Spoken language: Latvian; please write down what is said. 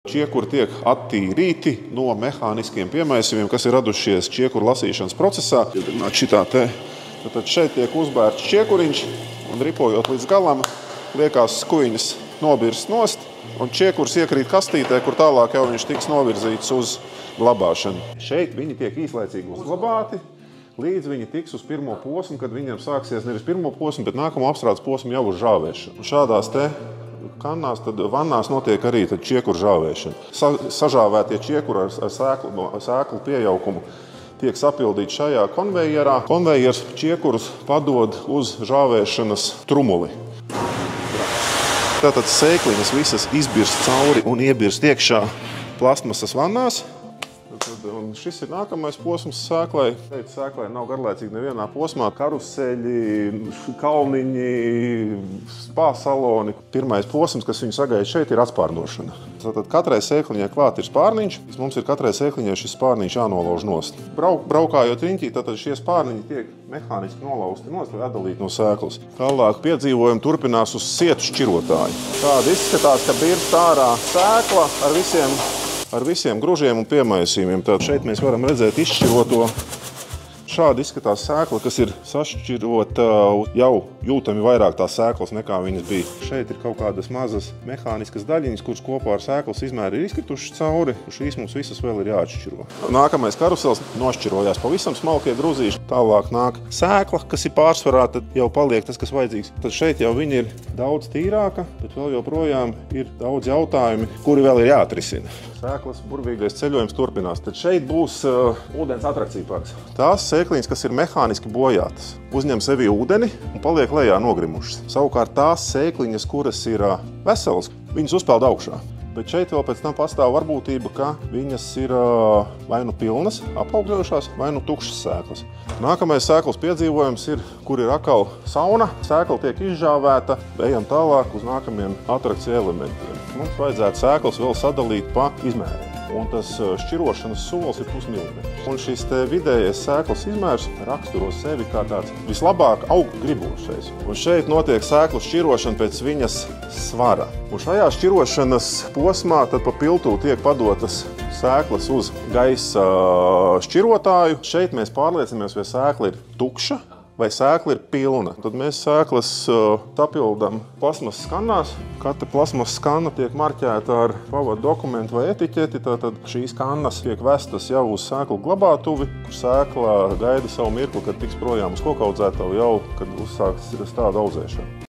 Čiekuri tiek attīrīti no mehāniskiem piemaisījumiem, kas ir radušies čiekuru lasīšanas procesā. Tad šeit tiek uzbērts čiekuriņš un ripojot līdz galam, liekās skuiņas nobirst nost un čiekurs iekrīt kastītē, kur tālāk jau viņš tiks novirzīts uz glabāšanu. Šeit viņi tiek īslaicīgi uzglabāti, līdz viņi tiks uz pirmo posmu, kad viņiem sāksies nevis pirmo posmu, bet nākamo apstrādes posmu jau uz žāvēšanu. Un šādās kannās, tad vannās notiek arī čiekuru žāvēšana. Sažāvētie čiekuri ar sēklu pieaugumu tiek sapildīti šajā konvejerā. Konvejers čiekurus padod uz žāvēšanas trumuli. Tātad sēkliņas visas izbirst cauri un iebirst iekšā plastmasas vannās. Un šis ir nākamais posms sēklai. Šeit sēklai nav garlaicīgi nevienā posmā. Karuseļi, kalniņi, spā saloni. Pirmais posms, kas viņu sagaida šeit, ir atspārnošana. Tātad katrai sēkliņai klāt ir spārniņš. Mums ir katrai sēkliņai šis spārniņš jānolauž nost. Braukājot riņķī, tātad šie spārniņi tiek mehāniski nolausti nost vai atdalīti no sēklas. Tālāk piedzīvojumi turpinās uz sietu šķirotāju. Tāda izskatās, ka birst ārā sēkla ar visiem gružiem un piemaisījumiem. Tātad šeit mēs varam redzēt izšķiroto. Šādi izskatās sēkla, kas ir sašķirota jau jūtami vairāk tās sēklas nekā viņas bija. Šeit ir kaut kādas mazas mehāniskas daļiņas, kuras kopā ar sēklas izmēri ir izkritušas cauri. Šīs mums visas vēl ir jāatšķiro. Nākamais karusels nošķirojās pavisam smalkie gruzīši. Tālāk nāk sēkla, kas ir pārsvarā, tad jau paliek tas, kas vajadzīgs. Tad šeit jau viņa ir daudz tīrāka, bet vēl joprojām ir daudz jautājumi, kuri vēl ir jāatrisina. Sēklas burvīgais ceļojums turpinās. Tad šeit būs ūdens atrakcija parks. Tās sēkliņas, kas ir mehāniski bojātas, uzņem sevi ūdeni un paliek lejā nogrimušas. Savukārt tās sēkliņas, kuras ir veselas, viņas uzpeld augšā. Bet šeit vēl pēc tam pastāv varbūtība, ka viņas ir vai nu pilnas, apaugļojušās, vai nu tukšas sēklas. Nākamais sēklas piedzīvojums ir, kur ir atkal sauna. Sēkla tiek izžāvēta, ejam tālāk uz nākamiem atrakciju elementiem. Mums vajadzētu sēklas vēl sadalīt pa izmēriem. Un tas šķirošanas solis ir pusmilimetrs. Un šis vidējais sēklas izmērs raksturo sevi kā tāds vislabāk augt gribošais. Un šeit notiek sēklu šķirošana pēc viņas svara. Un šajā šķirošanas posmā tad pa piltū tiek padotas sēklas uz gaisa šķirotāju. Šeit mēs pārliecinamies, vai sēkla ir tukša vai sēkla ir pilna. Tad mēs sēklas sapildam plasmasas kannās. Katra plasmasas kanna tiek marķēta ar pavadu dokumentu vai etiķeti. Tātad šīs kannas tiek vestas jau uz sēklu glabātuvi, kur sēkla gaida savu mirkli, kad tiks projām uz kokaudzētavu jau, kad uzsāks tāda audzēšana.